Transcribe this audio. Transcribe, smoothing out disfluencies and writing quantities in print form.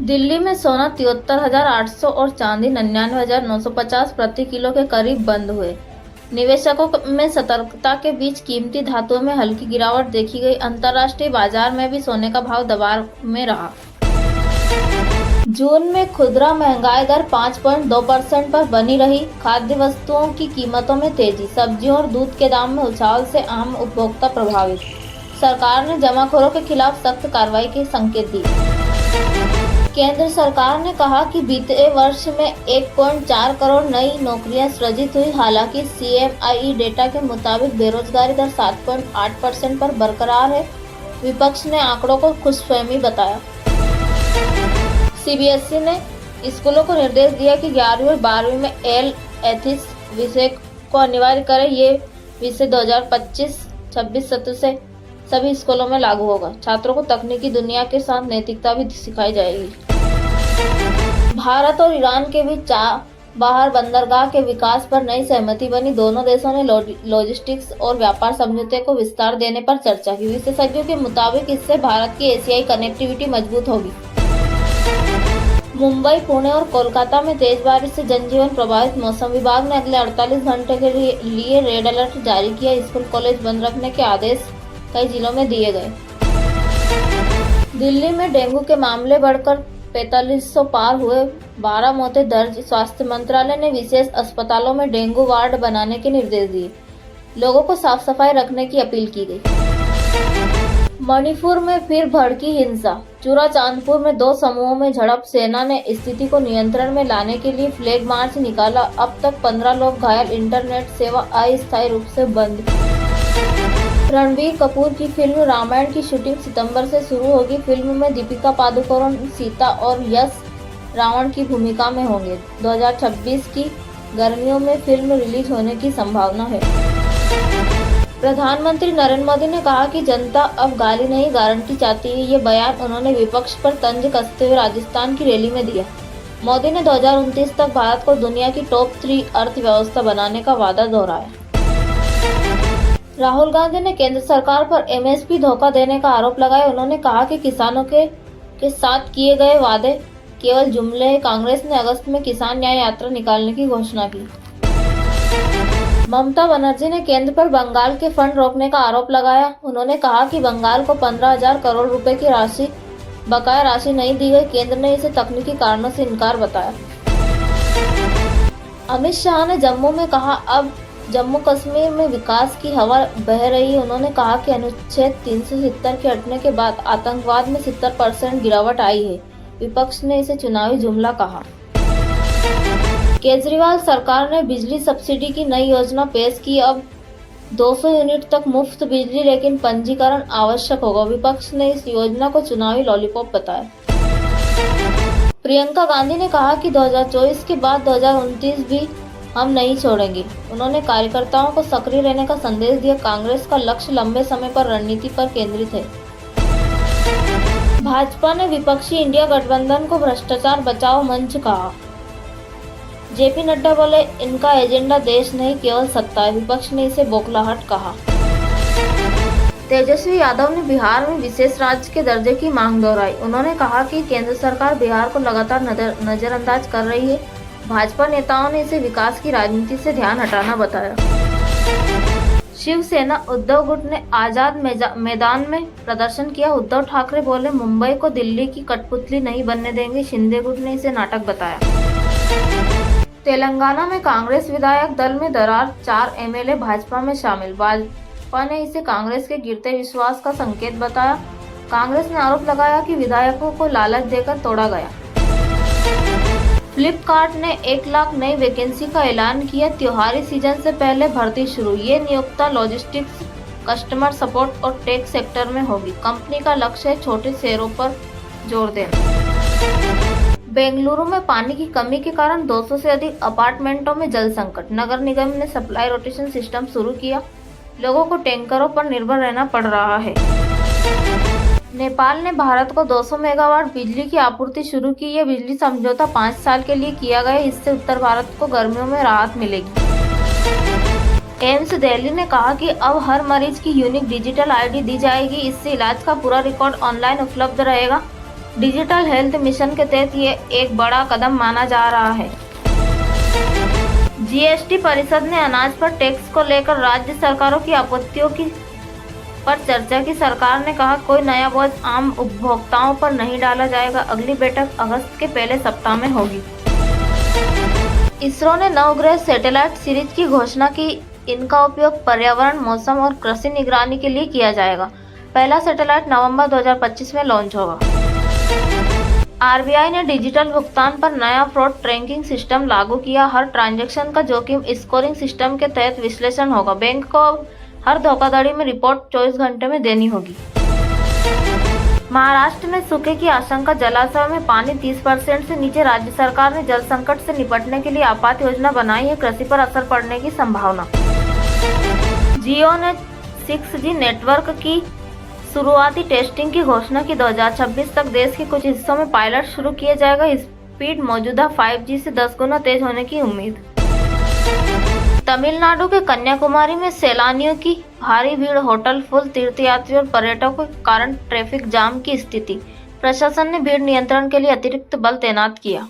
दिल्ली में सोना 73,800 और चांदी 99,950 प्रति किलो के करीब बंद हुए। निवेशकों में सतर्कता के बीच कीमती धातुओं में हल्की गिरावट देखी गई। अंतर्राष्ट्रीय बाजार में भी सोने का भाव दबाव में रहा। जून में खुदरा महंगाई दर 5.2% पर बनी रही। खाद्य वस्तुओं की कीमतों में तेजी, सब्जियों और दूध के दाम में उछाल से आम उपभोक्ता प्रभावित। सरकार ने जमाखोरों के खिलाफ सख्त कार्रवाई के संकेत दिए। केंद्र सरकार ने कहा कि बीते वर्ष में 1.4 करोड़ नई नौकरियां सृजित हुई। हालांकि CMI डेटा के मुताबिक बेरोजगारी दर 7.8% पर बरकरार है। विपक्ष ने आंकड़ों को खुशफहमी बताया। CBSE ने स्कूलों को निर्देश दिया कि 11वीं और 12वीं में एथिक्स विषय को अनिवार्य करें। ये विषय 2025-26 सत्र से सभी स्कूलों में लागू होगा। छात्रों को तकनीकी दुनिया के साथ नैतिकता भी सिखाई जाएगी। भारत और ईरान के बीच चाबहार बंदरगाह के विकास पर नई सहमति बनी। दोनों देशों ने लॉजिस्टिक्स और व्यापार समझौते को विस्तार देने पर चर्चा की। विशेषज्ञों के मुताबिक इससे भारत की एशियाई कनेक्टिविटी मजबूत होगी। मुंबई, पुणे और कोलकाता में तेज बारिश से जनजीवन प्रभावित। मौसम विभाग ने अगले 48 घंटे के लिए रेड अलर्ट जारी किया। स्कूल कॉलेज बंद रखने के आदेश कई जिलों में दिए गए। दिल्ली में डेंगू के मामले बढ़कर 4500 पार हुए। 12 मौतें दर्ज। स्वास्थ्य मंत्रालय ने विशेष अस्पतालों में डेंगू वार्ड बनाने के निर्देश दिए। लोगों को साफ सफाई रखने की अपील की गई। मणिपुर में फिर भड़की हिंसा। चूराचांदपुर में 2 समूहों में झड़प। सेना ने स्थिति को नियंत्रण में लाने के लिए फ्लैग मार्च निकाला। अब तक 15 लोग घायल। इंटरनेट सेवा अस्थायी रूप से बंद। रणबीर कपूर की फिल्म रामायण की शूटिंग सितंबर से शुरू होगी। फिल्म में दीपिका पादुकोण सीता और यश रावण की भूमिका में होंगे। 2026 की गर्मियों में फिल्म रिलीज होने की संभावना है। प्रधानमंत्री नरेंद्र मोदी ने कहा कि जनता अब गाली नहीं गारंटी चाहती है। ये बयान उन्होंने विपक्ष पर तंज कसते हुए राजस्थान की रैली में दिया। मोदी ने 2029 तक भारत को दुनिया की टॉप 3 अर्थव्यवस्था बनाने का वादा दोहराया। राहुल गांधी ने केंद्र सरकार पर MSP धोखा देने का आरोप लगाया। उन्होंने कहा कि किसानों के साथ किए गए वादे केवल जुमले हैं। कांग्रेस ने अगस्त में किसान न्याय यात्रा निकालने की घोषणा की। ममता बनर्जी ने केंद्र पर बंगाल के फंड रोकने का आरोप लगाया। उन्होंने कहा कि बंगाल को 15,000 करोड़ रुपए की बकाया राशि नहीं दी गई। केंद्र ने इसे तकनीकी कारणों से इनकार बताया। अमित शाह ने जम्मू में कहा, अब जम्मू कश्मीर में विकास की हवा बह रही है। उन्होंने कहा कि अनुच्छेद 370 के हटने के बाद आतंकवाद में 70% गिरावट आई है। विपक्ष ने इसे चुनावी जुमला कहा। केजरीवाल सरकार ने बिजली सब्सिडी की नई योजना पेश की। अब 200 यूनिट तक मुफ्त बिजली, लेकिन पंजीकरण आवश्यक होगा। विपक्ष ने इस योजना को चुनावी लॉलीपॉप बताया। प्रियंका गांधी ने कहा कि 2024 के बाद 2029 भी हम नहीं छोड़ेंगे। उन्होंने कार्यकर्ताओं को सक्रिय रहने का संदेश दिया। कांग्रेस का लक्ष्य लंबे समय पर रणनीति पर केंद्रित है। भाजपा ने विपक्षी इंडिया गठबंधन को भ्रष्टाचार बचाओ मंच कहा। JP नड्डा बोले, इनका एजेंडा देश नहीं केवल सत्ता है। विपक्ष ने इसे बौखलाहट कहा। तेजस्वी यादव ने बिहार में विशेष राज्य के दर्जे की मांग दोहराई। उन्होंने कहा कि केंद्र सरकार बिहार को लगातार नजरअंदाज कर रही है। भाजपा नेताओं ने इसे विकास की राजनीति से ध्यान हटाना बताया। शिवसेना उद्धव गुट ने आजाद मैदान में प्रदर्शन किया। उद्धव ठाकरे बोले, मुंबई को दिल्ली की कठपुतली नहीं बनने देंगे। शिंदे गुट ने इसे नाटक बताया। तेलंगाना में कांग्रेस विधायक दल में दरार, 4 MLA भाजपा में शामिल। भाजपा ने इसे कांग्रेस के गिरते विश्वास का संकेत बताया। कांग्रेस ने आरोप लगाया कि विधायकों को लालच देकर तोड़ा गया। फ्लिपकार्ट ने 1 लाख नई वैकेंसी का ऐलान किया। त्योहारी सीजन से पहले भर्ती शुरू। ये नियोक्ता लॉजिस्टिक्स, कस्टमर सपोर्ट और टेक सेक्टर में होगी। कंपनी का लक्ष्य है छोटे शहरों पर जोर देना। बेंगलुरु में पानी की कमी के कारण 200 से अधिक अपार्टमेंटों में जल संकट। नगर निगम ने सप्लाई रोटेशन सिस्टम शुरू किया। लोगों को टैंकरों पर निर्भर रहना पड़ रहा है। नेपाल ने भारत को 200 मेगावाट बिजली की आपूर्ति शुरू की। यह बिजली समझौता 5 साल के लिए किया गया। इससे उत्तर भारत को गर्मियों में राहत मिलेगी। एम्स दिल्ली ने कहा कि अब हर मरीज की यूनिक डिजिटल ID दी जाएगी। इससे इलाज का पूरा रिकॉर्ड ऑनलाइन उपलब्ध रहेगा। डिजिटल हेल्थ मिशन के तहत ये एक बड़ा कदम माना जा रहा है। जीएसटी परिषद ने अनाज पर टैक्स को लेकर राज्य सरकारों की आपत्तियों पर चर्चा की। सरकार ने कहा कोई नया बोझ आम उपभोक्ताओं पर नहीं डाला जाएगा। अगली बैठक अगस्त के पहले सप्ताह में होगी। इसरो ने 9 उपग्रह सैटेलाइट सीरीज की घोषणा की। इनका उपयोग पर्यावरण, मौसम और कृषि निगरानी के लिए किया जाएगा। पहला सैटेलाइट नवंबर 2025 में लॉन्च होगा। आरबीआई ने डिजिटल भुगतान पर नया फ्रॉड ट्रैकिंग सिस्टम लागू किया। हर ट्रांजैक्शन का जोखिम स्कोरिंग सिस्टम के तहत विश्लेषण होगा। बैंक को अब हर धोखाधड़ी में रिपोर्ट 24 घंटे में देनी होगी। महाराष्ट्र में सूखे की आशंका, जलाशयों में पानी 30% से नीचे। राज्य सरकार ने जल संकट से निपटने के लिए आपात योजना बनाई है। कृषि पर असर पड़ने की संभावना। जियो ने 6G नेटवर्क की शुरुआती टेस्टिंग की घोषणा की। 2026 तक देश के कुछ हिस्सों में पायलट शुरू किया जाएगा। स्पीड मौजूदा 5G से 10 गुना तेज होने की उम्मीद। तमिलनाडु के कन्याकुमारी में सैलानियों की भारी भीड़, होटल फुल, तीर्थयात्रियों और पर्यटकों के कारण ट्रैफिक जाम की स्थिति। प्रशासन ने भीड़ नियंत्रण के लिए अतिरिक्त बल तैनात किया।